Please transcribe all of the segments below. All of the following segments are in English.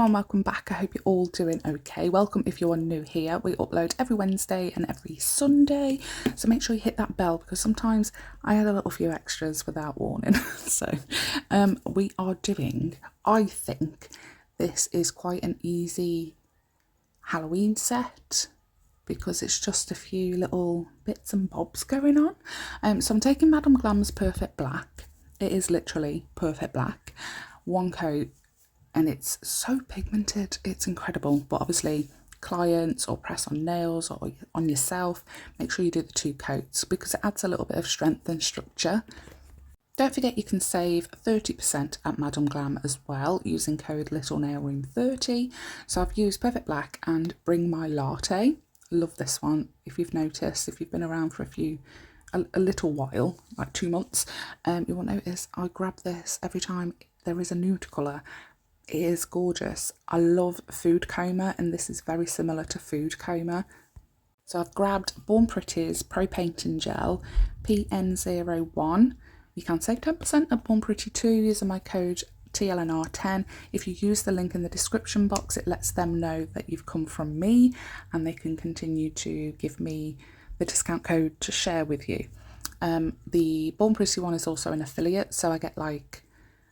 everyone, welcome back. I hope you're all doing okay. Welcome if you are new here. We upload every Wednesday and every Sunday, so make sure you hit that bell because sometimes I had a little few extras without warning. So we are doing, I think this is quite an easy Halloween set because it's just a few little bits and bobs going on. So I'm taking Madame Glam's Perfect Black. It is literally perfect black, one coat, and it's so pigmented, it's incredible. But obviously clients or press on nails or on yourself, make sure you do the 2 coats because it adds a little bit of strength and structure. Don't forget you can save 30% at Madame Glam as well using code LittleNailRoom30. So I've used Perfect Black and Bring My Latte. Love this one. If you've noticed, if you've been around for a little while, like 2 months, you will notice I grab this every time there is a nude colour. It is gorgeous. I love Food Coma, and this is very similar to Food Coma. So I've grabbed Born Pretty's Pro Painting Gel PN01. You can save 10% at Born Pretty 2 using my code TLNR10. If you use the link in the description box, it lets them know that you've come from me and they can continue to give me the discount code to share with you. The Born Pretty one is also an affiliate, so I get like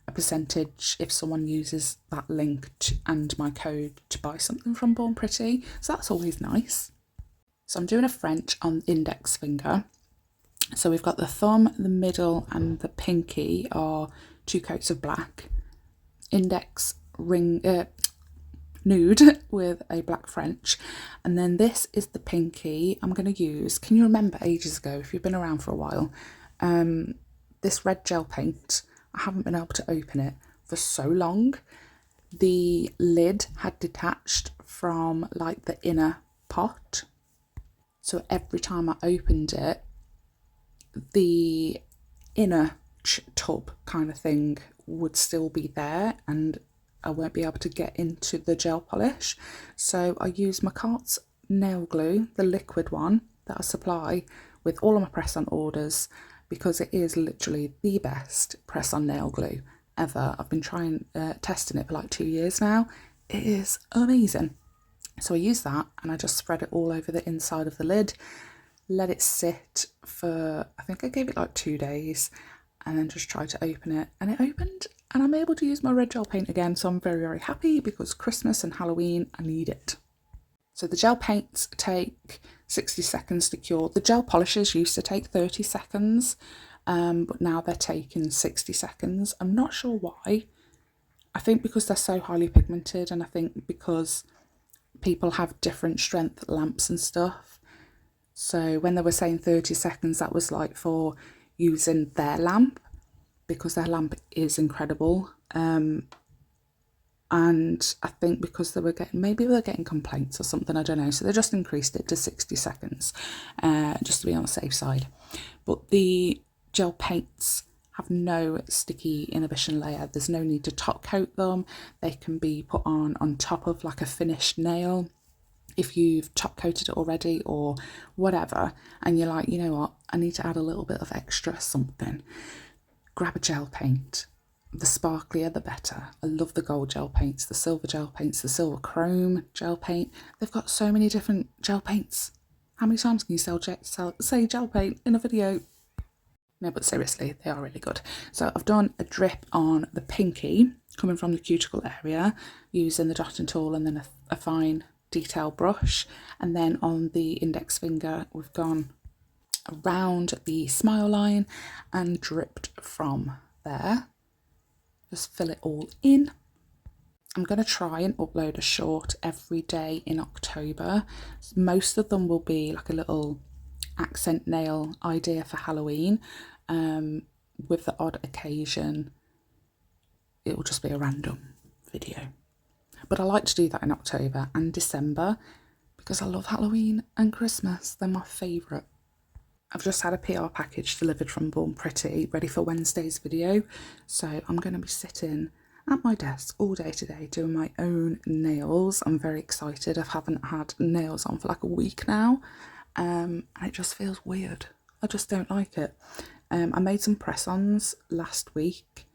a percentage if someone uses that link and my code to buy something from Born Pretty, so that's always nice. So I'm doing a French on the index finger. So we've got the thumb, the middle and the pinky are 2 coats of black. Index ring nude with a black French, and then this is the pinky I'm going to use. Can you remember ages ago, if you've been around for a while, this red gel paint? I haven't been able to open it for so long. The lid had detached from like the inner pot, so every time I opened it, the inner tub kind of thing would still be there and I won't be able to get into the gel polish. So I use MAKARTT's nail glue, the liquid one that I supply with all of my press on orders, because it is literally the best press on nail glue ever. I've been testing it for like 2 years now. It is amazing. So I use that and I just spread it all over the inside of the lid, let it sit for, I think I gave it like 2 days, and then just tried to open it, and it opened and I'm able to use my red gel paint again. So I'm very, very happy because Christmas and Halloween, I need it. So the gel paints take 60 seconds to cure. The gel polishes used to take 30 seconds, but now they're taking 60 seconds. I'm not sure why. I think because they're so highly pigmented, and I think because people have different strength lamps and stuff. So when they were saying 30 seconds, that was like for using their lamp, because their lamp is incredible. And I think because they were getting complaints or something, I don't know, so they just increased it to 60 seconds just to be on the safe side. But the gel paints have no sticky inhibition layer. There's no need to top coat them. They can be put on top of like a finished nail if you've top coated it already or whatever, and you're like, you know what, I need to add a little bit of extra something. Grab a gel paint. The sparklier the better. I love the gold gel paints, the silver gel paints, the silver chrome gel paint. They've got so many different gel paints. How many times can you say gel paint in a video? No, but seriously, they are really good. So I've done a drip on the pinky coming from the cuticle area using the dotting tool and then a fine detail brush, and then on the index finger we've gone around the smile line and dripped from there. Just fill it all in. I'm going to try and upload a short every day in October. Most of them will be like a little accent nail idea for Halloween. With the odd occasion, it will just be a random video. But I like to do that in October and December because I love Halloween and Christmas. They're my favourite. I've just had a PR package delivered from Born Pretty, ready for Wednesday's video. So I'm going to be sitting at my desk all day today doing my own nails. I'm very excited. I haven't had nails on for like a week now, and it just feels weird. I just don't like it. I made some press-ons last week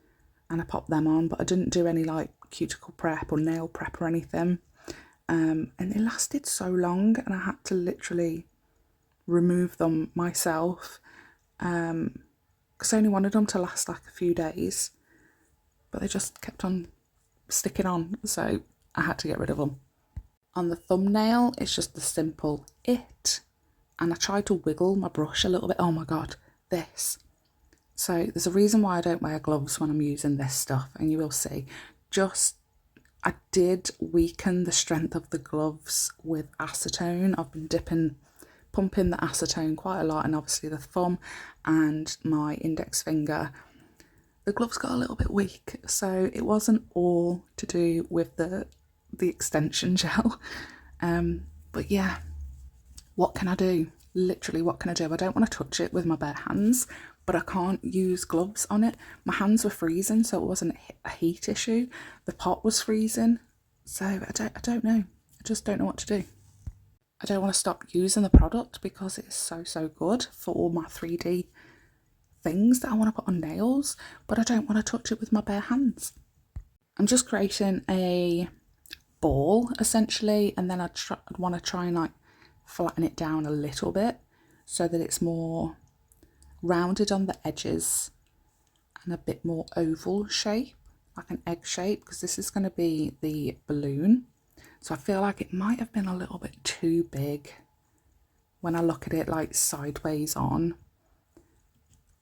and I popped them on, but I didn't do any like cuticle prep or nail prep or anything. And it lasted so long, and I had to literally remove them myself because I only wanted them to last like a few days, but they just kept on sticking on, so I had to get rid of them. On the thumbnail, it's just the simple it, and I tried to wiggle my brush a little bit. Oh my god, this. So there's a reason why I don't wear gloves when I'm using this stuff, and you will see. I did weaken the strength of the gloves with acetone. I've been pumping the acetone quite a lot, and obviously the thumb and my index finger, the gloves got a little bit weak, so it wasn't all to do with the extension gel. But yeah, what can I do? Literally, what can I do? I don't want to touch it with my bare hands, but I can't use gloves on it. My hands were freezing, so it wasn't a heat issue. The pot was freezing, so I don't know. I just don't know what to do. I don't want to stop using the product because it's so good for all my 3D things that I want to put on nails, but I don't want to touch it with my bare hands. I'm just creating a ball essentially, and then I'd want to try and like flatten it down a little bit so that it's more rounded on the edges and a bit more oval shape, like an egg shape, because this is going to be the balloon. So I feel like it might have been a little bit too big when I look at it like sideways on.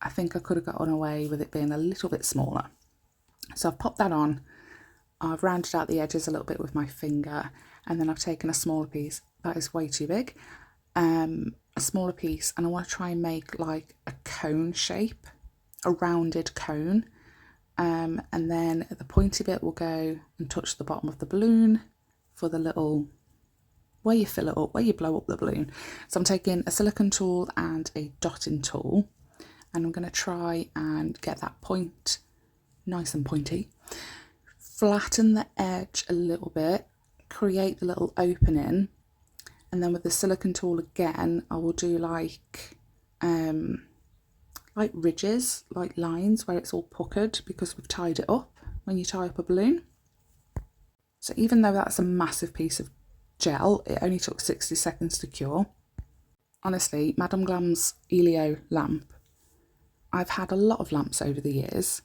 I think I could have gotten away with it being a little bit smaller. So I've popped that on. I've rounded out the edges a little bit with my finger, and then I've taken a smaller piece. That is way too big. A smaller piece, and I want to try and make like a cone shape, a rounded cone. And then the pointy bit will go and touch the bottom of the balloon for the little, where you fill it up, where you blow up the balloon. So I'm taking a silicone tool and a dotting tool, and I'm going to try and get that point nice and pointy. Flatten the edge a little bit, create the little opening, and then with the silicone tool again, I will do like ridges, like lines where it's all puckered because we've tied it up when you tie up a balloon. So even though that's a massive piece of gel, it only took 60 seconds to cure. Honestly, Madame Glam's Elio lamp, I've had a lot of lamps over the years.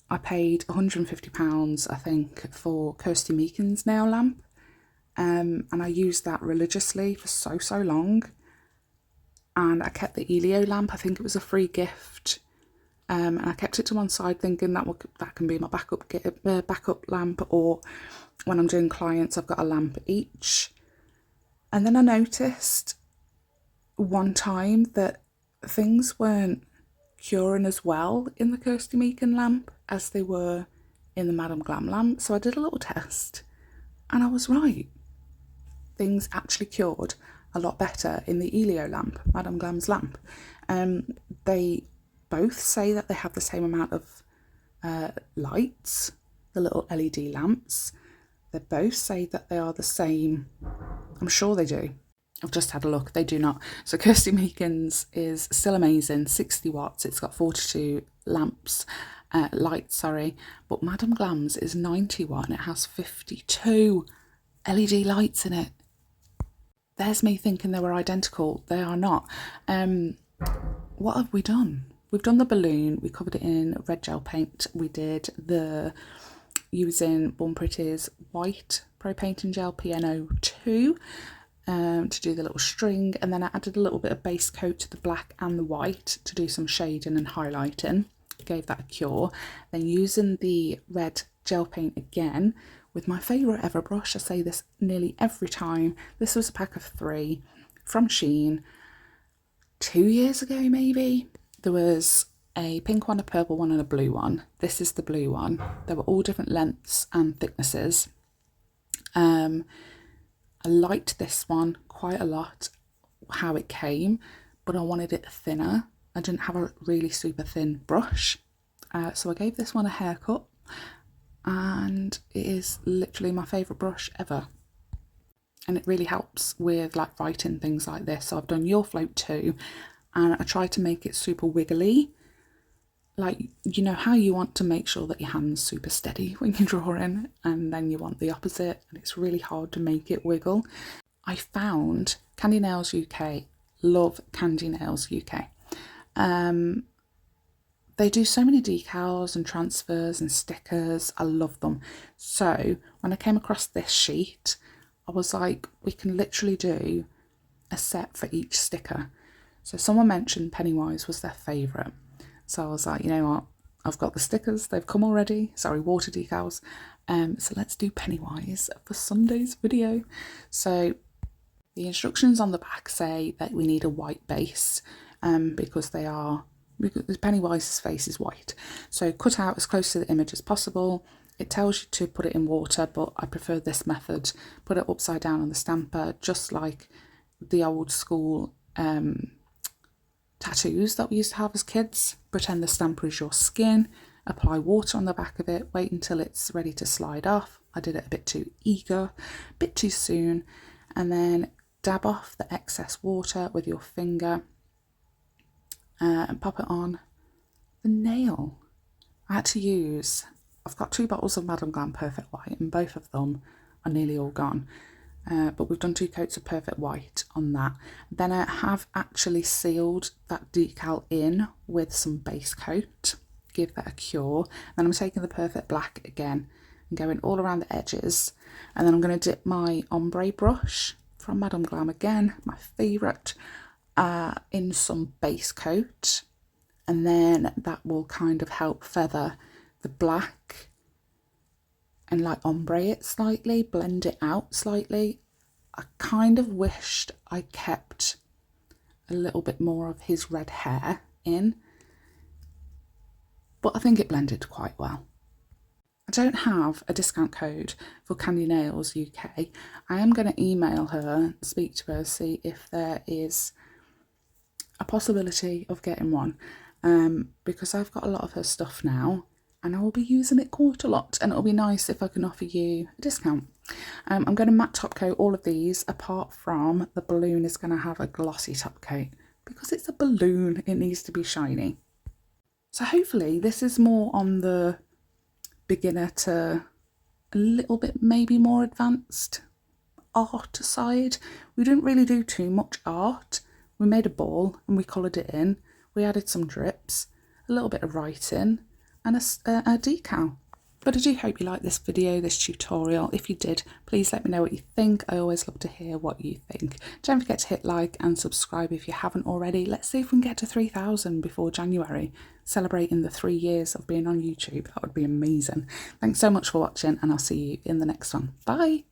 I paid £150, I think, for ℍ𝕀𝕊𝔼𝕻's nail lamp, and I used that religiously for so long. And I kept the Elio lamp. I think it was a free gift, and I kept it to one side, thinking that can be my backup lamp, or when I'm doing clients, I've got a lamp each. And then I noticed one time that things weren't curing as well in the ℍ𝕀𝕊𝔼𝕻 lamp as they were in the Madame Glam lamp. So I did a little test, and I was right. Things actually cured a lot better in the Elio lamp, Madame Glam's lamp. They both say that they have the same amount of lights, the little LED lamps. They both say that they are the same. I'm sure they do. I've just had a look. They do not. So ℍ𝕀𝕊𝔼𝕻's is still amazing, 60 watts. It's got 42 lights, but Madame Glam's is 90 watt and it has 52 LED lights in it. There's me thinking they were identical. They are not. What have we done? We've done the balloon. We covered it in red gel paint. We did using Born Pretty's white pro painting gel PNO2 to do the little string, and then I added a little bit of base coat to the black and the white to do some shading and highlighting. Gave that a cure. Then using the red gel paint again with my favourite ever brush. I say this nearly every time. This was a pack of 3 from Shein 2 years ago maybe. There was a pink one, a purple one and a blue one. This is the blue one. They were all different lengths and thicknesses. I liked this one quite a lot, how it came, but I wanted it thinner. I didn't have a really super thin brush, so I gave this one a haircut, and it is literally my favourite brush ever. And it really helps with like writing things like this. So I've done Your Float too, and I tried to make it super wiggly. like, you know how you want to make sure that your hand's super steady when you're drawing, and then you want the opposite, and it's really hard to make it wiggle. I found Candy Nails UK, love Candy Nails UK. They do so many decals and transfers and stickers. I love them. So when I came across this sheet, I was like, we can literally do a set for each sticker. So someone mentioned Pennywise was their favourite. So I was like, you know what? I've got the stickers. They've come already. Sorry, water decals. So let's do Pennywise for Sunday's video. So the instructions on the back say that we need a white base because Pennywise's face is white. So cut out as close to the image as possible. It tells you to put it in water, but I prefer this method. Put it upside down on the stamper, just like the old school tattoos that we used to have as kids. Pretend the stamper is your skin. Apply water on the back of it. Wait until it's ready to slide off. I did it a bit too eager, a bit too soon. And then dab off the excess water with your finger and pop it on the nail. I've got 2 bottles of Madame Glam Perfect White, and both of them are nearly all gone. But we've done 2 coats of Perfect White on that. Then I have actually sealed that decal in with some base coat, give that a cure. Then I'm taking the Perfect Black again and going all around the edges. And then I'm going to dip my ombre brush from Madame Glam again, my favourite, in some base coat. And then that will kind of help feather the black and like ombre it slightly, blend it out slightly. I kind of wished I kept a little bit more of his red hair in, but I think it blended quite well. I don't have a discount code for Candy Nails UK. I am going to email her, speak to her, see if there is a possibility of getting one, because I've got a lot of her stuff now and I will be using it quite a lot, and it'll be nice if I can offer you a discount. I'm going to matte top coat all of these, apart from the balloon is going to have a glossy top coat. Because it's a balloon, it needs to be shiny. So hopefully this is more on the beginner to a little bit maybe more advanced art side. We didn't really do too much art. We made a ball and we coloured it in. We added some drips, a little bit of writing, and a decal. But I do hope you liked this video, this tutorial. If you did, please let me know what you think. I always love to hear what you think. Don't forget to hit like and subscribe if you haven't already. Let's see if we can get to 3,000 before January, celebrating the 3 years of being on YouTube. That would be amazing. Thanks so much for watching, and I'll see you in the next one. Bye.